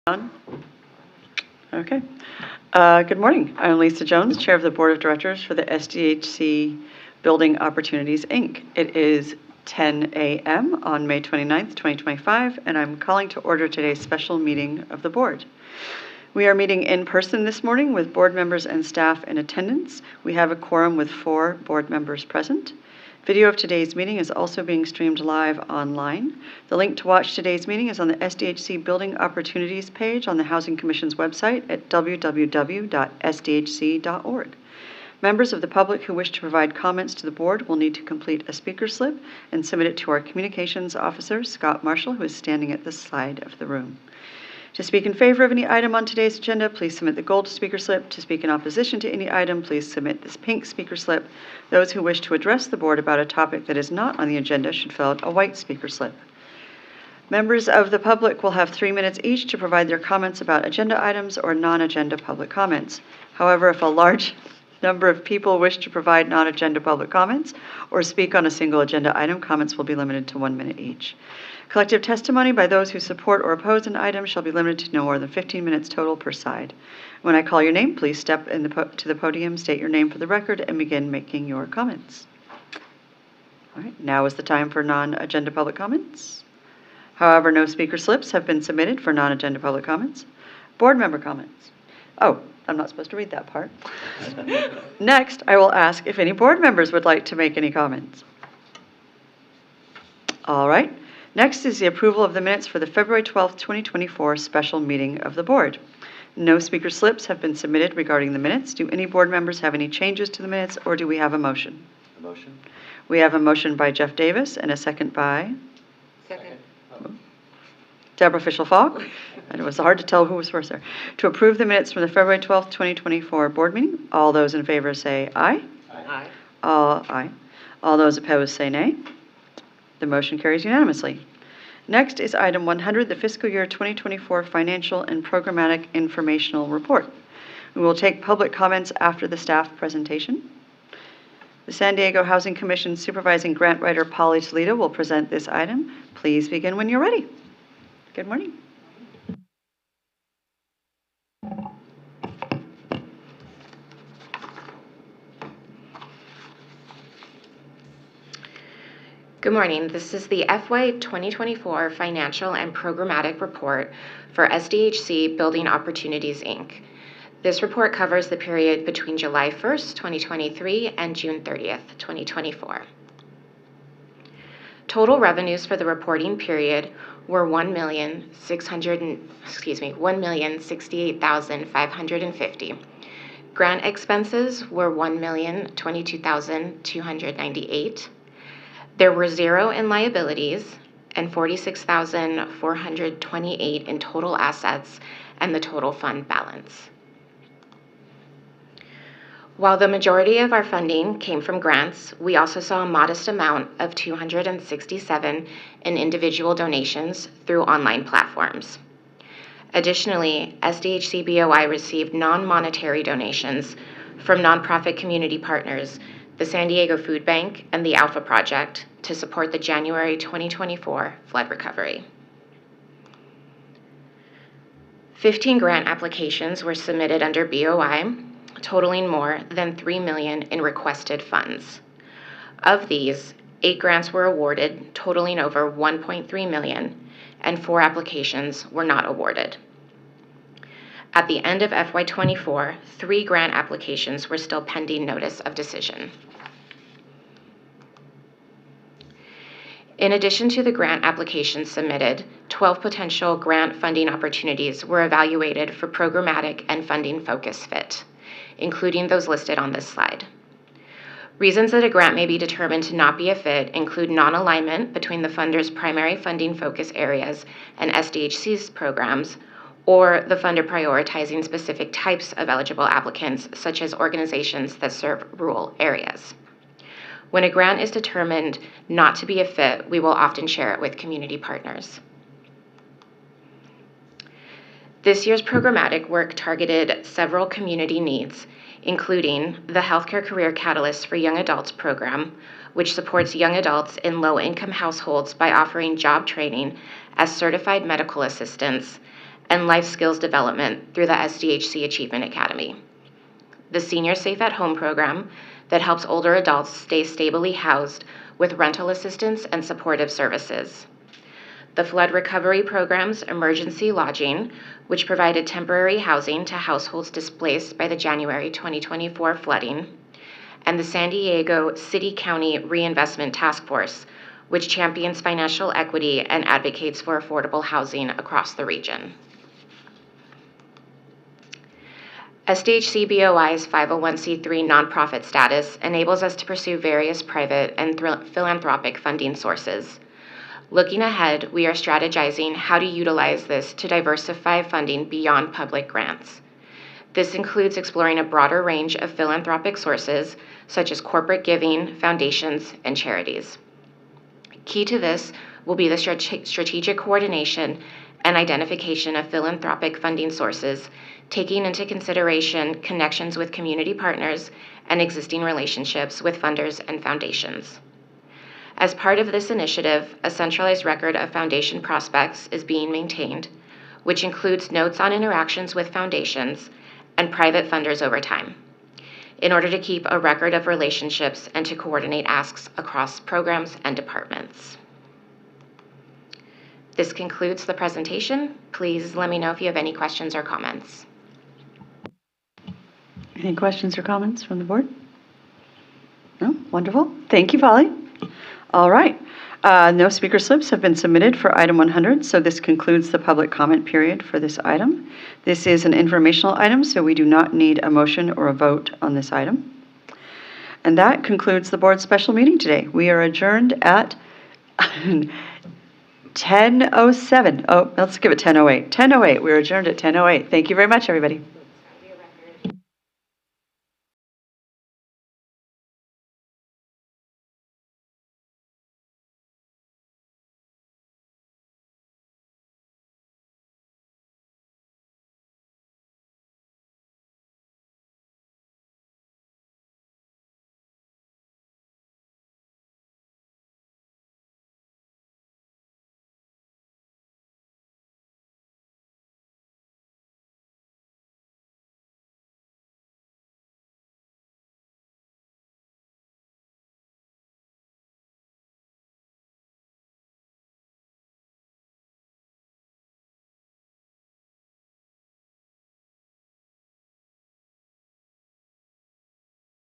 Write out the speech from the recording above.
On? Okay. Good morning. I'm Lisa Jones, Chair of the Board of Directors for the SDHC Building Opportunities, Inc. It is 10 a.m. on May 29th, 2025, and I'm calling to order today's special meeting of the board. We are meeting in person this morning with board members and staff in attendance. We have a quorum with 4 board members present. Video of today's meeting is also being streamed live online. The link to watch today's meeting is on the SDHC Building Opportunities page on the Housing Commission's website at www.sdhc.org. Members of the public who wish to provide comments to the board will need to complete a speaker slip and submit it to our communications officer, Scott Marshall, who is standing at this side of the room. To speak in favor of any item on today's agenda, please submit the gold speaker slip. To speak in opposition to any item, please submit this pink speaker slip. Those who wish to address the board about a topic that is not on the agenda should fill out a white speaker slip. Members of the public will have 3 minutes each to provide their comments about agenda items or non-agenda public comments. However, if a large number of people wish to provide non-agenda public comments or speak on a single agenda item, comments will be limited to 1 minute each. Collective testimony by those who support or oppose an item shall be limited to no more than 15 minutes total per side. When I call your name, please step to the podium, state your name for the record, and begin making your comments. All right, now is the time for non-agenda public comments. However, no speaker slips have been submitted for non-agenda public comments. Board member comments. Oh, I'm not supposed to read that part. Next, I will ask if any board members would like to make any comments. All right. Next is the approval of the minutes for the February 12th, 2024 special meeting of the board. No speaker slips have been submitted regarding the minutes. Do any board members have any changes to the minutes, or do we have a motion? A motion. We have a motion by Jeff Davis and a second by? Second. Deborah Fischel-Falk. And it was hard to tell who was first there. To approve the minutes from the February 12th, 2024 board meeting, all those in favor say aye. Aye. Aye. All those opposed say nay. The motion carries unanimously. Next is item 100, the fiscal year 2024 financial and programmatic informational report. We will take public comments after the staff presentation. The San Diego Housing Commission supervising grant writer Polly Toledo will present this item. Please begin when you're ready. Good morning. Good morning. This is the FY 2024 Financial and Programmatic Report for SDHC Building Opportunities, Inc. This report covers the period between July 1st, 2023 and June 30th, 2024. Total revenues for the reporting period were $1,068,550. Grant expenses were $1,022,298. There were 0 in liabilities and $46,428 in total assets and the total fund balance. While the majority of our funding came from grants, we also saw a modest amount of $267 in individual donations through online platforms. Additionally, SDHC BOI received non-monetary donations from nonprofit community partners, the San Diego Food Bank and the Alpha Project, to support the January 2024 flood recovery. 15 grant applications were submitted under BOI, totaling more than $3 million in requested funds. Of these, 8 grants were awarded, totaling over $1.3 million, and 4 applications were not awarded. At the end of FY24, 3 grant applications were still pending notice of decision. In addition to the grant applications submitted, 12 potential grant funding opportunities were evaluated for programmatic and funding focus fit, including those listed on this slide. Reasons that a grant may be determined to not be a fit include non-alignment between the funder's primary funding focus areas and SDHC's programs, or the funder prioritizing specific types of eligible applicants, such as organizations that serve rural areas. When a grant is determined not to be a fit, we will often share it with community partners. This year's programmatic work targeted several community needs, including the Healthcare Career Catalyst for Young Adults program, which supports young adults in low-income households by offering job training as certified medical assistants, and life skills development through the SDHC Achievement Academy. The Senior Safe at Home program that helps older adults stay stably housed with rental assistance and supportive services. The flood recovery program's emergency lodging, which provided temporary housing to households displaced by the January 2024 flooding, and the San Diego City-County Reinvestment Task Force, which champions financial equity and advocates for affordable housing across the region. SDHC BOI's 501c3 nonprofit status enables us to pursue various private and philanthropic funding sources. Looking ahead, we are strategizing how to utilize this to diversify funding beyond public grants. This includes exploring a broader range of philanthropic sources, such as corporate giving, foundations, and charities. Key to this will be the strategic coordination and identification of philanthropic funding sources, taking into consideration connections with community partners and existing relationships with funders and foundations. As part of this initiative, a centralized record of foundation prospects is being maintained, which includes notes on interactions with foundations and private funders over time, in order to keep a record of relationships and to coordinate asks across programs and departments. This concludes the presentation. Please let me know if you have any questions or comments. Any questions or comments from the board? No? Wonderful. Thank you, Polly. All right. No speaker slips have been submitted for item 100, so this concludes the public comment period for this item. This is an informational item, so we do not need a motion or a vote on this item. And that concludes the board's special meeting today. We are adjourned at 10:07. Oh, let's give it 10:08. 10:08. We're adjourned at 10:08. Thank you very much, everybody.